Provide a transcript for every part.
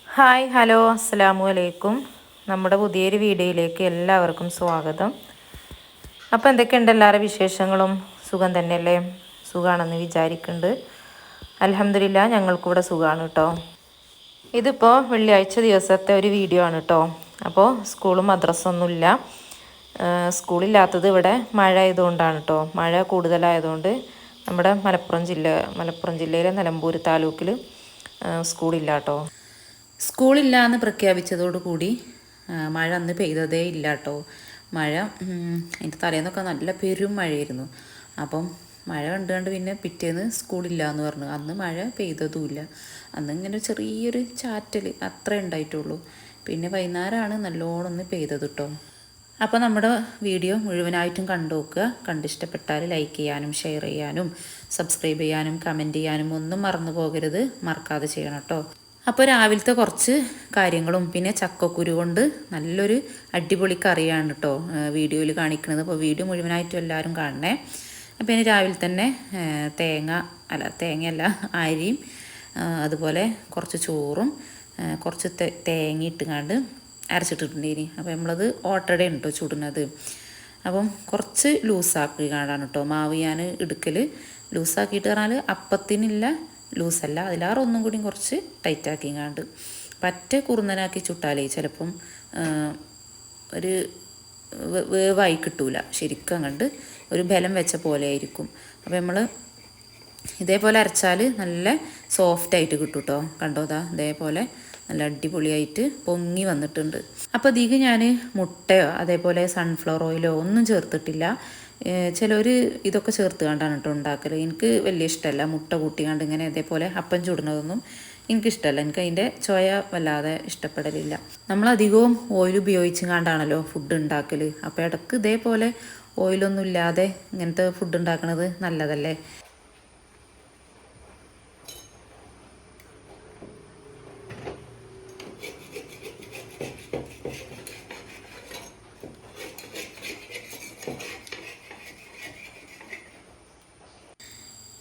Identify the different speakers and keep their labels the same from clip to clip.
Speaker 1: Hi hello അസ്സലാമു അലൈക്കും. നമ്മുടെ പുതിയൊരു വീഡിയോയിലേക്ക് എല്ലാവർക്കും സ്വാഗതം. അപ്പോൾ എന്തൊക്കെയുണ്ട് എല്ലാവരുടെ വിശേഷങ്ങളും? സുഖം തന്നെയല്ലേ? സുഖമാണെന്ന് വിചാരിക്കുന്നുണ്ട്. അൽഹംദുലില്ലാ ഞങ്ങൾക്കിവിടെ സുഖമാണ് കേട്ടോ. ഇതിപ്പോൾ വെള്ളിയാഴ്ച ദിവസത്തെ ഒരു വീഡിയോ ആണ് കേട്ടോ. അപ്പോൾ സ്കൂളും മദ്രസൊന്നുമില്ല. സ്കൂളില്ലാത്തത് ഇവിടെ മഴ ആയതുകൊണ്ടാണ് കേട്ടോ. മഴ കൂടുതലായതുകൊണ്ട് നമ്മുടെ മലപ്പുറം ജില്ലയിലെ നിലമ്പൂർ താലൂക്കിൽ സ്കൂളില്ല കേട്ടോ. സ്കൂളില്ല എന്ന് പ്രഖ്യാപിച്ചതോടുകൂടി മഴ അന്ന് പെയ്തതേ ഇല്ല കേട്ടോ. മഴ അതിൻ്റെ തലേന്നൊക്കെ നല്ല പെരും മഴയായിരുന്നു. അപ്പം മഴ കണ്ടുകൊണ്ട് പിന്നെ പിറ്റേന്ന് സ്കൂളില്ല എന്ന് പറഞ്ഞു. അന്ന് മഴ പെയ്തതുമില്ല. അന്ന് ഇങ്ങനെ ചെറിയൊരു ചാറ്റൽ അത്രേ ഉണ്ടായിട്ടുള്ളൂ. പിന്നെ വൈകുന്നേരമാണ് നല്ലോണം ഒന്ന് പെയ്തത് കേട്ടോ. അപ്പോൾ നമ്മുടെ വീഡിയോ മുഴുവനായിട്ടും കണ്ടു നോക്കുക. കണ്ടിഷ്ടപ്പെട്ടാൽ ലൈക്ക് ചെയ്യാനും ഷെയർ ചെയ്യാനും സബ്സ്ക്രൈബ് ചെയ്യാനും കമൻറ്റ് ചെയ്യാനും ഒന്നും മറന്നു പോകരുത്. മറക്കാതെ ചെയ്യണം കേട്ടോ. അപ്പോൾ രാവിലത്തെ കുറച്ച് കാര്യങ്ങളും പിന്നെ ചക്കക്കുരു കൊണ്ട് നല്ലൊരു അടിപൊളി കറിയാണ് കേട്ടോ വീഡിയോയിൽ കാണിക്കുന്നത്. അപ്പോൾ വീഡിയോ മുഴുവനായിട്ടും എല്ലാവരും കാണണേ. അപ്പോൾ ഇനി രാവിലെ തന്നെ തേങ്ങയല്ല അരിയും അതുപോലെ കുറച്ച് ചോറും കുറച്ച് തേങ്ങ ഇട്ടുകൊണ്ട് അരച്ചിട്ടിട്ടുണ്ടേനി. അപ്പോൾ നമ്മളത് ഓട്ടടയാണ് കേട്ടോ ചുടുന്നത്. അപ്പം കുറച്ച് ലൂസാക്കി കാണാണ് കേട്ടോ മാവ് ഞാൻ എടുക്കൽ. ലൂസാക്കിയിട്ട് പറഞ്ഞാൽ അപ്പത്തിനില്ല ലൂസല്ല, അതിലാറ് ഒന്നും കൂടി കുറച്ച് ടൈറ്റാക്കി കണ്ട് പറ്റ കുറുന്നനാക്കി ചുട്ടാലേ ചിലപ്പം ഒരു വേവായി കിട്ടൂല. ശരിക്കും കണ്ട് ഒരു ബലം വെച്ച പോലെ ആയിരിക്കും. അപ്പോൾ നമ്മൾ ഇതേപോലെ അരച്ചാൽ നല്ല സോഫ്റ്റായിട്ട് കിട്ടും കേട്ടോ. കണ്ടോതാ ഇതേപോലെ നല്ല അടിപൊളിയായിട്ട് പൊങ്ങി വന്നിട്ടുണ്ട്. അപ്പോൾ ഇതിക്ക് ഞാൻ മുട്ടയോ അതേപോലെ സൺഫ്ലവർ ഓയിലോ ഒന്നും ചേർത്തിട്ടില്ല. ചിലർ ഇതൊക്കെ ചേർത്ത് കണ്ടാണ് കേട്ടോ ഉണ്ടാക്കൽ. എനിക്ക് വലിയ ഇഷ്ടമല്ല മുട്ട കൂട്ടിക്കാണ്ട് ഇങ്ങനെ ഇതേപോലെ അപ്പം ചുടുന്നതൊന്നും എനിക്കിഷ്ടമല്ല. എനിക്ക് അതിൻ്റെ ചോയ വല്ലാതെ ഇഷ്ടപ്പെടലില്ല. നമ്മളധികവും ഓയിൽ ഉപയോഗിച്ച് കണ്ടാണല്ലോ ഫുഡ് ഉണ്ടാക്കൽ. അപ്പോൾ ഇടയ്ക്ക് ഇതേപോലെ ഓയിലൊന്നും ഇല്ലാതെ ഇങ്ങനത്തെ ഫുഡ് ഉണ്ടാക്കുന്നത് നല്ലതല്ലേ.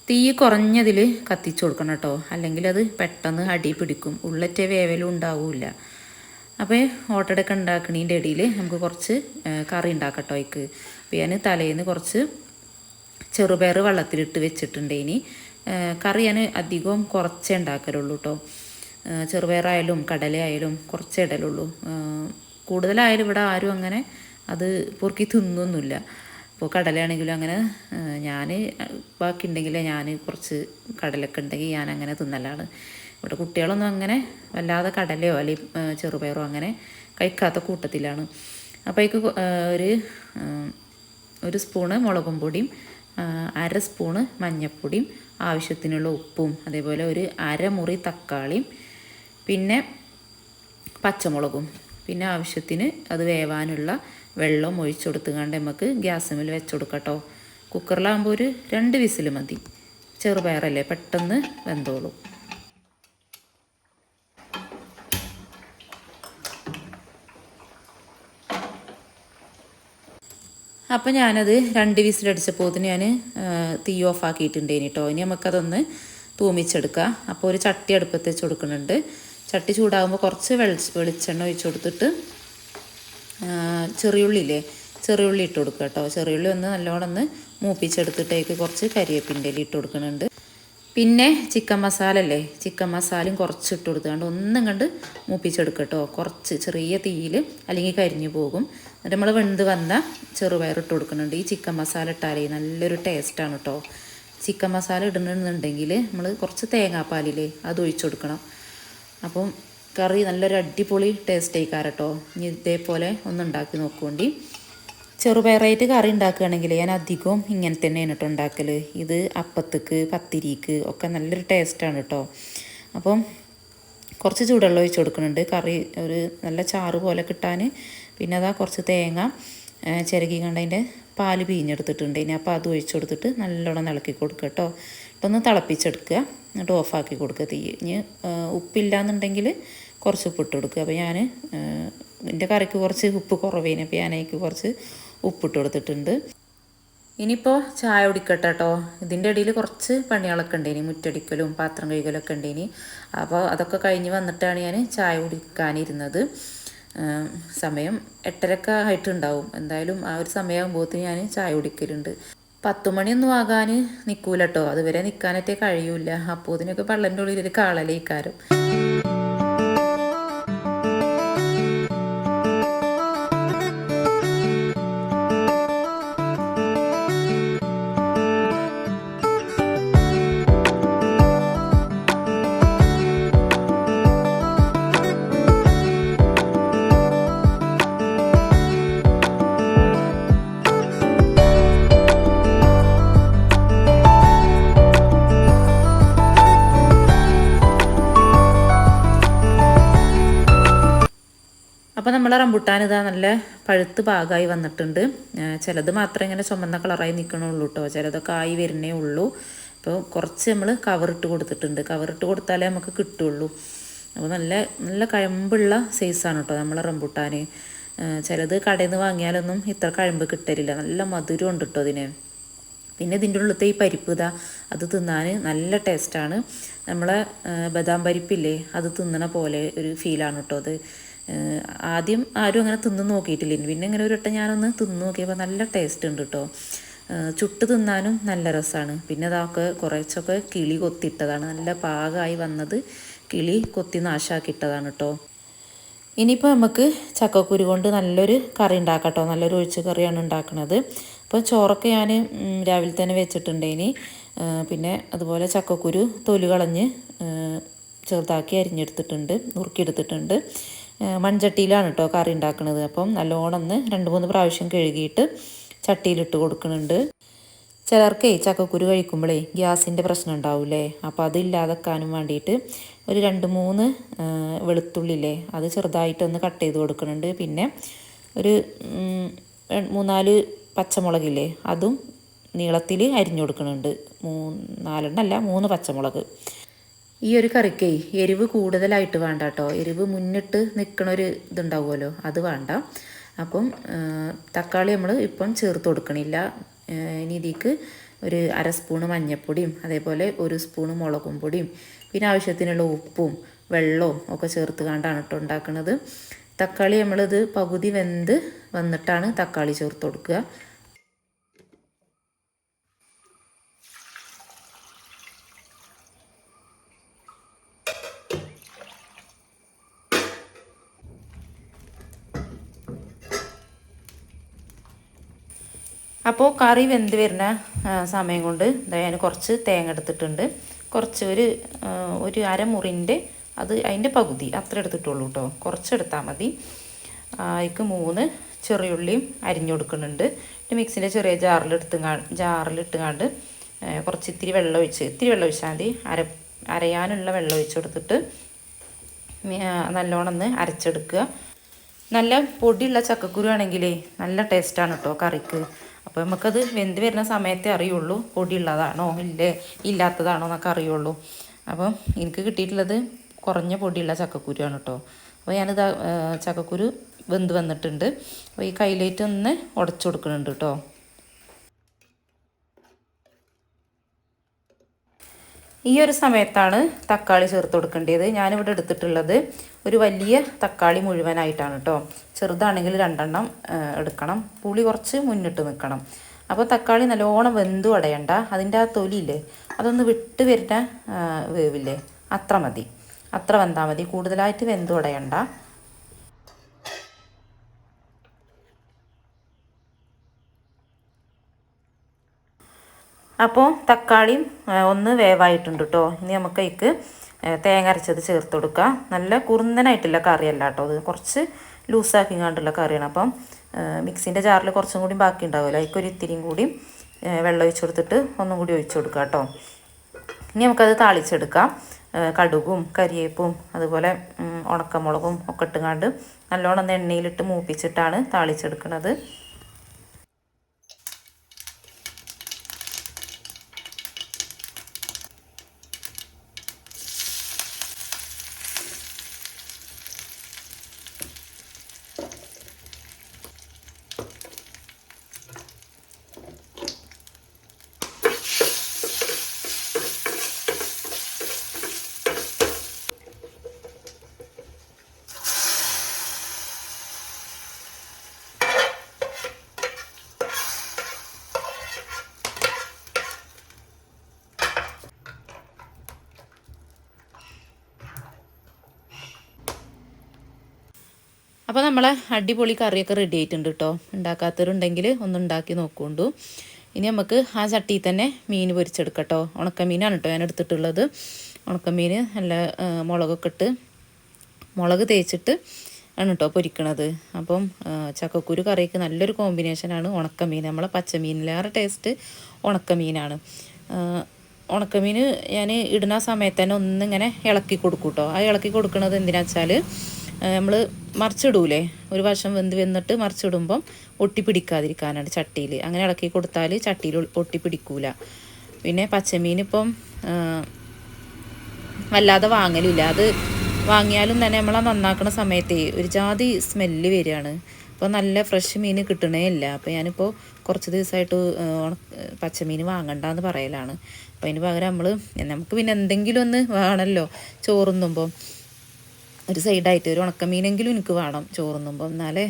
Speaker 1: തീ കുറഞ്ഞതിൽ കത്തിച്ചു കൊടുക്കണം കേട്ടോ, അല്ലെങ്കിൽ അത് പെട്ടെന്ന് അടി പിടിക്കും. ഉള്ളറ്റ വേവലും ഉണ്ടാവില്ല. അപ്പോൾ ഓട്ടടയൊക്കെ ഉണ്ടാക്കണതിൻ്റെ ഇടയിൽ നമുക്ക് കുറച്ച് കറി ഉണ്ടാക്കട്ടോ. അതിക്ക് അപ്പോൾ ഞാൻ തലേന്ന് കുറച്ച് ചെറുപയർ വെള്ളത്തിലിട്ട് വെച്ചിട്ടുണ്ട്. ഇനി കറി ഞാൻ അധികവും കുറച്ചേ ഉണ്ടാക്കലുള്ളൂ കേട്ടോ. ചെറുപയറായാലും കടലയായാലും കുറച്ചേ ഇടലുള്ളൂ. കൂടുതലായാലും ഇവിടെ ആരും അങ്ങനെ അത് പൊറുക്കി തിന്നൊന്നുമില്ല. അപ്പോൾ കടലയാണെങ്കിലും അങ്ങനെ ഞാൻ ബാക്കി ഉണ്ടെങ്കിൽ ഞാൻ കുറച്ച് കടലൊക്കെ ഉണ്ടെങ്കിൽ ഞാൻ അങ്ങനെ തിന്നലാണ്. ഇവിടെ കുട്ടികളൊന്നും അങ്ങനെ വല്ലാതെ കടലയോ അല്ലെങ്കിൽ ചെറുപയറോ അങ്ങനെ കഴിക്കാത്ത കൂട്ടത്തിലാണ്. അപ്പോൾ അതിക്ക് ഒരു സ്പൂണ് മുളകും പൊടിയും 1/2 സ്പൂണ് മഞ്ഞൾപ്പൊടിയും ആവശ്യത്തിനുള്ള ഉപ്പും അതേപോലെ ഒരു അരമുറി തക്കാളിയും പിന്നെ പച്ചമുളകും പിന്നെ ആവശ്യത്തിന് അത് വേവാനുള്ള വെള്ളം ഒഴിച്ചെടുത്തുകൊണ്ട് നമുക്ക് ഗ്യാസിൽ വെച്ചുകൊടുക്കാം കേട്ടോ. കുക്കറിലാകുമ്പോൾ ഒരു 2 വിസിൽ മതി. ചെറുപയറല്ലേ പെട്ടെന്ന് വെന്തോളും. അപ്പം ഞാനത് 2 വിസിലടിച്ചപ്പോൾ ഞാൻ തീ ഓഫാക്കിയിട്ടുണ്ടേനി കേട്ടോ. ഇനി നമുക്കതൊന്ന് തൂമിച്ചെടുക്കാം. അപ്പോൾ ഒരു ചട്ടി അടുപ്പത്ത് വെച്ച് കൊടുക്കുന്നുണ്ട്. ചട്ടി ചൂടാകുമ്പോൾ കുറച്ച് വെളിച്ചെണ്ണ ഒഴിച്ച് കൊടുത്തിട്ട് ചെറിയുള്ളി ഇട്ട് കൊടുക്കുക കേട്ടോ. ചെറിയുള്ളി ഒന്ന് നല്ലോണം ഒന്ന് മൂപ്പിച്ചെടുത്തിട്ടേക്ക് കുറച്ച് കരിവേപ്പിൻ്റെ ഇല ഇട്ട് കൊടുക്കുന്നുണ്ട്. പിന്നെ ചിക്കൻ മസാലയും കുറച്ച് ഇട്ട് കൊടുത്തുകൊണ്ട് ഒന്നും കണ്ട് മൂപ്പിച്ചെടുക്കുക കേട്ടോ. കുറച്ച് ചെറിയ തീയിൽ, അല്ലെങ്കിൽ കരിഞ്ഞു പോകും. എന്നിട്ട് നമ്മൾ വെന്ത് വന്ന ചെറുപയർ ഇട്ട് കൊടുക്കുന്നുണ്ട്. ഈ ചിക്കൻ മസാല ഇട്ടാലേ നല്ലൊരു ടേസ്റ്റാണ് കേട്ടോ. ചിക്കൻ മസാല ഇടുന്നുണ്ടെങ്കിൽ നമ്മൾ കുറച്ച് തേങ്ങാപ്പാലില്ലേ അത് ഒഴിച്ചു കൊടുക്കണം. അപ്പം കറി നല്ലൊരു അടിപൊളി ടേസ്റ്റ് ആയിക്കാരം കേട്ടോ. ഇനി ഇതേപോലെ ഒന്നുണ്ടാക്കി നോക്കുകൊണ്ടി. ചെറുപയറായിട്ട് കറി ഉണ്ടാക്കുകയാണെങ്കിൽ ഞാൻ അധികവും ഇങ്ങനെ തന്നെയാണ് കേട്ടോ ഉണ്ടാക്കൽ. ഇത് അപ്പത്തേക്ക് പത്തിരിക്ക് ഒക്കെ നല്ലൊരു ടേസ്റ്റാണ് കേട്ടോ. അപ്പം കുറച്ച് ചൂടുവെള്ളം ഒഴിച്ച് കൊടുക്കുന്നുണ്ട് കറി ഒരു നല്ല ചാറ് പോലെ കിട്ടാൻ. പിന്നെ അതാ കുറച്ച് തേങ്ങ ചിരകി കണ്ട് അതിൻ്റെ പാല് പിഴിഞ്ഞെടുത്തിട്ടുണ്ട്. ഇനി അപ്പോൾ അത് ഒഴിച്ച് കൊടുത്തിട്ട് നല്ലോണം ഇളക്കി കൊടുക്കുക കേട്ടോ. ഇട്ടൊന്ന് തിളപ്പിച്ചെടുക്കുക. എന്നിട്ട് ഓഫാക്കി കൊടുക്കുക തീ. ഇനി ഉപ്പില്ലാന്നുണ്ടെങ്കിൽ കുറച്ച് ഉപ്പിട്ട് കൊടുക്കുക. അപ്പോൾ ഞാൻ എൻ്റെ കറിക്ക് കുറച്ച് ഉപ്പ് കുറവേന്. അപ്പോൾ ഞാനേക്ക് കുറച്ച് ഉപ്പിട്ട് കൊടുത്തിട്ടുണ്ട്. ഇനിയിപ്പോൾ ചായ കുടിക്കട്ടെ കേട്ടോ. ഇതിൻ്റെ ഇടയിൽ കുറച്ച് പണികളൊക്കെ ഉണ്ടേനി, മുറ്റടിക്കലും പാത്രം കഴുകലൊക്കെ ഉണ്ടേനി. അപ്പോൾ അതൊക്കെ കഴിഞ്ഞ് വന്നിട്ടാണ് ഞാൻ ചായ കുടിക്കാനിരുന്നത്. സമയം 8:30 ആയിട്ടുണ്ടാവും. എന്തായാലും ആ ഒരു സമയമാകുമ്പോഴത്തേന് ഞാൻ ചായ കുടിക്കലുണ്ട്. 10 മണിയൊന്നും ആകാൻ നിൽക്കൂല കേട്ടോ, അതുവരെ നിൽക്കാനൊക്കെ കഴിയൂല. അപ്പോൾ ഇതിനൊക്കെ പള്ളൻ്റെ ഉള്ളിൽ ഒരു കാളലേക്കാരം. അപ്പോൾ നമ്മളെ റംബുട്ടാൻ ഇതാ നല്ല പഴുത്ത് പാകമായി വന്നിട്ടുണ്ട്. ചിലത് മാത്രമേ ഇങ്ങനെ ചുമന്ന കളറായി നിൽക്കണുള്ളൂ കേട്ടോ, ചിലതൊക്കെ ആയി വരുന്നേ ഉള്ളൂ. അപ്പോൾ കുറച്ച് നമ്മൾ കവറിട്ട് കൊടുത്തിട്ടുണ്ട്. കവറിട്ട് കൊടുത്താലേ നമുക്ക് കിട്ടുള്ളൂ. അപ്പോൾ നല്ല നല്ല കഴമ്പുള്ള സൈസാണ് കേട്ടോ നമ്മളെ റംബുട്ടാൻ. ചിലത് കടയിൽ നിന്ന് വാങ്ങിയാലൊന്നും ഇത്ര കഴമ്പ് കിട്ടലില്ല. നല്ല മധുരം ഉണ്ട് കേട്ടോ അതിന്. പിന്നെ ഇതിൻ്റെ ഉള്ളിലത്തെ ഈ പരിപ്പ് ഇതാ, അത് തിന്നാൻ നല്ല ടേസ്റ്റാണ്. നമ്മളെ ബദാം പരിപ്പില്ലേ, അത് തിന്നണ പോലെ ഒരു ഫീലാണ് കേട്ടോ അത്. ആദ്യം ആരും അങ്ങനെ തിന്ന് നോക്കിയിട്ടില്ല. പിന്നെ ഇങ്ങനെ ഒരു വട്ടം ഞാനൊന്ന് തിന്ന് നോക്കിയപ്പോൾ നല്ല ടേസ്റ്റ് ഉണ്ട് കേട്ടോ. ചുട്ട് തിന്നാനും നല്ല രസമാണ്. പിന്നെ അതൊക്കെ കുറച്ചൊക്കെ കിളി കൊത്തിയിട്ടതാണ്, നല്ല പാകമായി വന്നത് കിളി കൊത്തി നാശാക്കിയിട്ടതാണ് കേട്ടോ. ഇനിയിപ്പോൾ നമുക്ക് ചക്കക്കുരു കൊണ്ട് നല്ലൊരു കറി ഉണ്ടാക്കാം കേട്ടോ. നല്ലൊരു ഒഴിച്ച് കറിയാണ് ഉണ്ടാക്കുന്നത്. അപ്പോൾ ചോറൊക്കെ ഞാൻ രാവിലെ തന്നെ വെച്ചിട്ടുണ്ട്. ഇനി പിന്നെ അതുപോലെ ചക്കക്കുരു തൊലി കളഞ്ഞ് ചെറുതാക്കി അരിഞ്ഞെടുത്തിട്ടുണ്ട്, നുറുക്കിയെടുത്തിട്ടുണ്ട്. മൺചട്ടിയിലാണ് കേട്ടോ കറി ഉണ്ടാക്കുന്നത്. അപ്പം നല്ലോണം ഒന്ന് 2-3 പ്രാവശ്യം കഴുകിയിട്ട് ചട്ടിയിലിട്ട് കൊടുക്കുന്നുണ്ട്. ചിലർക്കേ ചക്കക്കുരു കഴിക്കുമ്പോഴേ ഗ്യാസിൻ്റെ പ്രശ്നം ഉണ്ടാവില്ലേ, അപ്പോൾ അതില്ലാതെക്കാനും വേണ്ടിയിട്ട് ഒരു 2-3 വെളുത്തുള്ളില്ലേ, അത് ചെറുതായിട്ടൊന്ന് കട്ട് ചെയ്ത് കൊടുക്കുന്നുണ്ട്. പിന്നെ ഒരു 3-4 പച്ചമുളകില്ലേ, അതും നീളത്തിൽ അരിഞ്ഞു കൊടുക്കുന്നുണ്ട്. 3 പച്ചമുളക്. ഈ ഒരു കറിക്കേ എരിവ് കൂടുതലായിട്ട് വേണ്ട കേട്ടോ. എരിവ് മുന്നിട്ട് നിൽക്കണൊരു ഇതുണ്ടാവുമല്ലോ, അത് വേണ്ട. അപ്പം തക്കാളി നമ്മൾ ഇപ്പം ചേർത്ത് കൊടുക്കണില്ല. ഇനി ഇതിക്ക് ഒരു 1/2 സ്പൂണ് മഞ്ഞൾപ്പൊടിയും അതേപോലെ 1 സ്പൂണ് മുളകും പൊടിയും പിന്നെ ആവശ്യത്തിനുള്ള ഉപ്പും വെള്ളവും ഒക്കെ ചേർത്ത് കണ്ടാണ് കേട്ടോ ഉണ്ടാക്കുന്നത്. തക്കാളി നമ്മളിത് പകുതി വെന്ത് വന്നിട്ടാണ് തക്കാളി ചേർത്ത് കൊടുക്കുക. അപ്പോൾ കറി വെന്ത് വരുന്ന സമയം കൊണ്ട് ഞാൻ കുറച്ച് തേങ്ങ എടുത്തിട്ടുണ്ട്. കുറച്ച് ഒരു അരമുറിൻ്റെ അത് അതിൻ്റെ പകുതി അത്ര എടുത്തിട്ടുള്ളൂ കേട്ടോ, കുറച്ചെടുത്താൽ മതി. അതിക്ക് 3 ചെറിയുള്ളിയും അരിഞ്ഞു കൊടുക്കുന്നുണ്ട്. മിക്സിൻ്റെ ചെറിയ ജാറിലിട്ടുകാണ്ട് കുറച്ച് ഇത്തിരി വെള്ളം ഒഴിച്ചാൽ മതി. അരയാനുള്ള വെള്ളം ഒഴിച്ച് കൊടുത്തിട്ട് നല്ലോണം ഒന്ന് അരച്ചെടുക്കുക. നല്ല പൊടിയുള്ള ചക്കക്കുരു ആണെങ്കിലേ നല്ല ടേസ്റ്റാണ് കേട്ടോ കറിക്ക്. അപ്പോൾ നമുക്കത് വെന്ത് വരുന്ന സമയത്തേ അറിയുള്ളൂ പൊടിയുള്ളതാണോ ഇല്ലാത്തതാണോ എന്നൊക്കെ അറിയുള്ളൂ. അപ്പം എനിക്ക് കിട്ടിയിട്ടുള്ളത് കുറഞ്ഞ പൊടിയുള്ള ചക്കക്കുരുവാണ് കേട്ടോ. അപ്പോൾ ഞാനിത് ചക്കക്കുരു വെന്ത് വന്നിട്ടുണ്ട്. അപ്പോൾ ഈ കയ്യിലേറ്റ് ഒന്ന് ഉടച്ചു കൊടുക്കുന്നുണ്ട് കേട്ടോ. ഈ ഒരു സമയത്താണ് തക്കാളി ചേർത്ത് കൊടുക്കേണ്ടത്. ഞാനിവിടെ എടുത്തിട്ടുള്ളത് ഒരു വലിയ തക്കാളി മുഴുവനായിട്ടാണ് കേട്ടോ. ചെറുതാണെങ്കിൽ 2 എടുക്കണം. പുളി കുറച്ച് മുന്നിട്ട് നിൽക്കണം. അപ്പോൾ തക്കാളി നല്ലോണം വെന്തു അടയണ്ട. അതിൻ്റെ ആ തൊലിയില്ലേ, അതൊന്ന് വിട്ട് വരുന്ന വേവില്ലേ, അത്ര മതി. അത്ര വെന്താൽ മതി, കൂടുതലായിട്ട് വെന്തു അടയണ്ട. അപ്പോൾ തക്കാളിയും ഒന്ന് വേവായിട്ടുണ്ട് കേട്ടോ. ഇനി നമുക്ക് അതിക്ക് തേങ്ങ അരച്ചത് ചേർത്ത് കൊടുക്കുക. നല്ല കുറുന്നനായിട്ടുള്ള കറിയല്ല കേട്ടോ, അത് കുറച്ച് ലൂസാക്കി കണ്ടുള്ള കറിയാണ്. അപ്പം മിക്സിൻ്റെ ജാറിൽ കുറച്ചും കൂടി ബാക്കി ഉണ്ടാവുമല്ലോ, അതിക്കൊരു ഇത്തിരിയും കൂടി വെള്ളം ഒഴിച്ച് കൊടുത്തിട്ട് ഒന്നും കൂടി ഒഴിച്ച് കൊടുക്കുക കേട്ടോ. ഇനി നമുക്കത് താളിച്ചെടുക്കാം. കടുകും കരിവേപ്പും അതുപോലെ ഉണക്കമുളകും ഒക്കെ ഇട്ടുകൊണ്ട് നല്ലോണം എണ്ണയിലിട്ട് മൂപ്പിച്ചിട്ടാണ് താളിച്ചെടുക്കുന്നത്. അപ്പോൾ നമ്മളെ അടിപൊളി കറിയൊക്കെ റെഡി ആയിട്ടുണ്ട് കേട്ടോ. ഉണ്ടാക്കാത്തവരുണ്ടെങ്കിൽ ഒന്ന് ഉണ്ടാക്കി നോക്കൊണ്ടു. ഇനി നമുക്ക് ആ ചട്ടിയിൽ തന്നെ മീൻ പൊരിച്ചെടുക്കട്ടോ. ഉണക്കമീനാണ് കേട്ടോ ഞാൻ എടുത്തിട്ടുള്ളത്. ഉണക്കമീൻ നല്ല മുളകൊക്കെ ഇട്ട് മുളക് തേച്ചിട്ട് ആണ് കേട്ടോ പൊരിക്കണത്. അപ്പം ചക്കക്കുരു കറിക്ക് നല്ലൊരു കോമ്പിനേഷനാണ് ഉണക്കമീൻ. നമ്മളെ പച്ചമീനിലേറെ ടേസ്റ്റ് ഉണക്കമീനാണ്. ഉണക്കമീൻ ഞാൻ ഇടുന്ന സമയത്ത് തന്നെ ഒന്നിങ്ങനെ ഇളക്കി കൊടുക്കും കേട്ടോ. ആ ഇളക്കി കൊടുക്കുന്നത് എന്തിനാ വെച്ചാൽ നമ്മൾ മറിച്ചിടൂലേ, ഒരു വശം വെന്നിട്ട് മറിച്ചിടുമ്പം ഒട്ടിപ്പിടിക്കാതിരിക്കാനാണ് ചട്ടിയിൽ. അങ്ങനെ ഇളക്കി കൊടുത്താൽ ചട്ടിയിൽ ഒട്ടിപ്പിടിക്കൂല. പിന്നെ പച്ചമീൻ ഇപ്പം വല്ലാതെ വാങ്ങലില്ല. അത് വാങ്ങിയാലും തന്നെ നമ്മളെ നന്നാക്കുന്ന സമയത്ത് ഒരു ജാതി സ്മെല്ല് വരികയാണ്. അപ്പോൾ നല്ല ഫ്രഷ് മീൻ കിട്ടണേ ഇല്ല. അപ്പോൾ ഞാനിപ്പോൾ കുറച്ച് ദിവസമായിട്ട് പച്ചമീൻ വാങ്ങണ്ടെന്ന് പറയലാണ്. അപ്പോൾ അതിന് പകരം നമുക്ക് പിന്നെ എന്തെങ്കിലും ഒന്ന് വേണമല്ലോ ചോറുന്നുമ്പോൾ. ഒരു സൈഡായിട്ട് ഒരു ഉണക്കമീനെങ്കിലും എനിക്ക് വേണം ചോറുന്നുമ്പോൾ, എന്നാലേ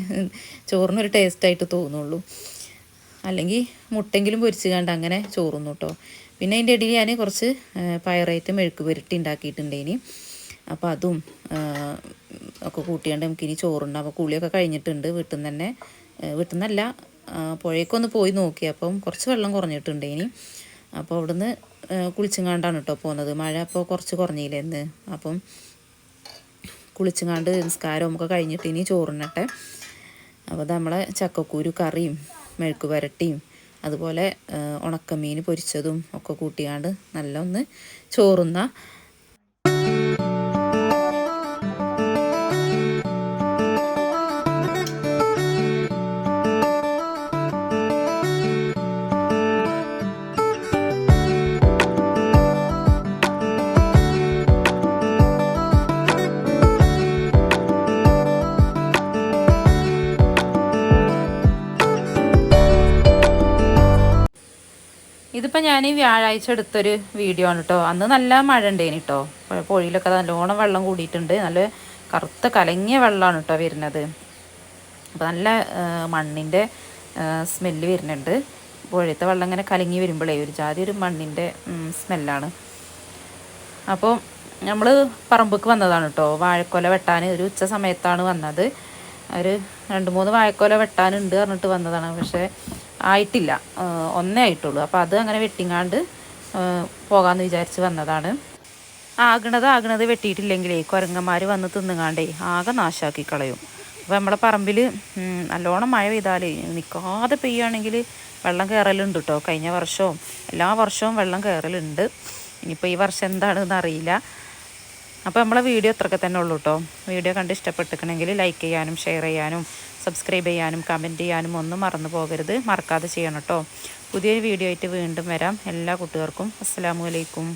Speaker 1: ചോറിനൊരു ടേസ്റ്റായിട്ട് തോന്നുള്ളൂ. അല്ലെങ്കിൽ മുട്ടെങ്കിലും പൊരിച്ച് കണ്ട് അങ്ങനെ ചോറുന്നു കേട്ടോ. പിന്നെ അതിൻ്റെ ഇടയിൽ ഞാൻ കുറച്ച് പയറായിട്ട് മെഴുക്ക് പുരട്ടി ഉണ്ടാക്കിയിട്ടുണ്ടേനി. അപ്പോൾ അതും ഒക്കെ കൂട്ടിയാണ്ട് നമുക്കിനി ചോറുണ്ട്. അപ്പോൾ കുളിയൊക്കെ കഴിഞ്ഞിട്ടുണ്ട്. വീട്ടിൽ നിന്നല്ല പുഴയൊക്കെ പോയി നോക്കി. അപ്പം കുറച്ച് വെള്ളം കുറഞ്ഞിട്ടുണ്ട് ഇനി. അപ്പോൾ അവിടുന്ന് കുളിച്ചുങ്ങാണ്ടാണ് കേട്ടോ പോകുന്നത്. മഴ അപ്പോൾ കുറച്ച് കുറഞ്ഞില്ലേ എന്ന്. അപ്പം കുളിച്ചുങ്ങാണ്ട് നിസ്കാരവും ഒക്കെ കഴിഞ്ഞിട്ട് ഇനി ചോറിനട്ടെ. അപ്പോൾ നമ്മളെ ചക്കക്കുരു കറിയും മെഴുക്ക് പുരട്ടിയും അതുപോലെ ഉണക്കമീൻ പൊരിച്ചതും ഒക്കെ കൂട്ടിയാണ്ട് നല്ല ഒന്ന് ചോറുന്ന. ഇതിപ്പോൾ ഞാൻ വ്യാഴാഴ്ച എടുത്തൊരു വീഡിയോ ആണ് കേട്ടോ. അന്ന് നല്ല മഴ ഉണ്ടേനി കേട്ടോ. പൊഴിയിലൊക്കെ നല്ലോണം വെള്ളം കൂടിയിട്ടുണ്ട്. നല്ല കറുത്ത കലങ്ങിയ വെള്ളമാണ് കേട്ടോ വരുന്നത്. അപ്പോൾ നല്ല മണ്ണിൻ്റെ സ്മെല്ല് വരുന്നുണ്ട്. പുഴയത്തെ വെള്ളം ഇങ്ങനെ കലങ്ങി വരുമ്പോഴേ ഒരു ജാതി ഒരു മണ്ണിൻ്റെ സ്മെല്ലാണ്. അപ്പോൾ നമ്മൾ പറമ്പുക്ക് വന്നതാണ് കേട്ടോ. വാഴക്കൊല വെട്ടാൻ ഒരു ഉച്ച സമയത്താണ് വന്നത്. ഒരു 2-3 വാഴക്കൊല വെട്ടാനുണ്ട് പറഞ്ഞിട്ട് വന്നതാണ്. പക്ഷേ ആയിട്ടില്ല, ഒന്നേ ആയിട്ടുള്ളൂ. അപ്പോൾ അത് അങ്ങനെ വെട്ടിങ്ങാണ്ട് പോകാമെന്ന് വിചാരിച്ച് വന്നതാണ്. ആകണത് വെട്ടിയിട്ടില്ലെങ്കിലേ കുരങ്ങന്മാർ വന്ന് തിന്നുങ്ങാണ്ടേ ആകെ നാശാക്കി കളയും. അപ്പോൾ നമ്മുടെ പറമ്പിൽ നല്ലോണം മഴ പെയ്താൽ നിൽക്കാതെ പെയ്യുകയാണെങ്കിൽ വെള്ളം കയറലുണ്ട് കേട്ടോ. കഴിഞ്ഞ വർഷവും എല്ലാ വർഷവും വെള്ളം കയറലുണ്ട്. ഇനിയിപ്പോൾ ഈ വർഷം എന്താണെന്ന് അറിയില്ല. അപ്പോൾ നമ്മളെ വീഡിയോ ഇത്രയൊക്കെ തന്നെ ഉള്ളൂ കേട്ടോ. വീഡിയോ കണ്ട് ഇഷ്ടപ്പെട്ടിട്ടുണ്ടെങ്കിൽ ലൈക്ക് ചെയ്യാനും ഷെയർ ചെയ്യാനും സബ്സ്ക്രൈബ് ചെയ്യാനും കമൻറ്റ് ചെയ്യാനും ഒന്നും മറന്നു പോകരുത്. മറക്കാതെ ചെയ്യണം കേട്ടോ. പുതിയൊരു വീഡിയോ ആയിട്ട് വീണ്ടും വരാം. എല്ലാ കൂട്ടുകാർക്കും അസ്സലാമു അലൈക്കും.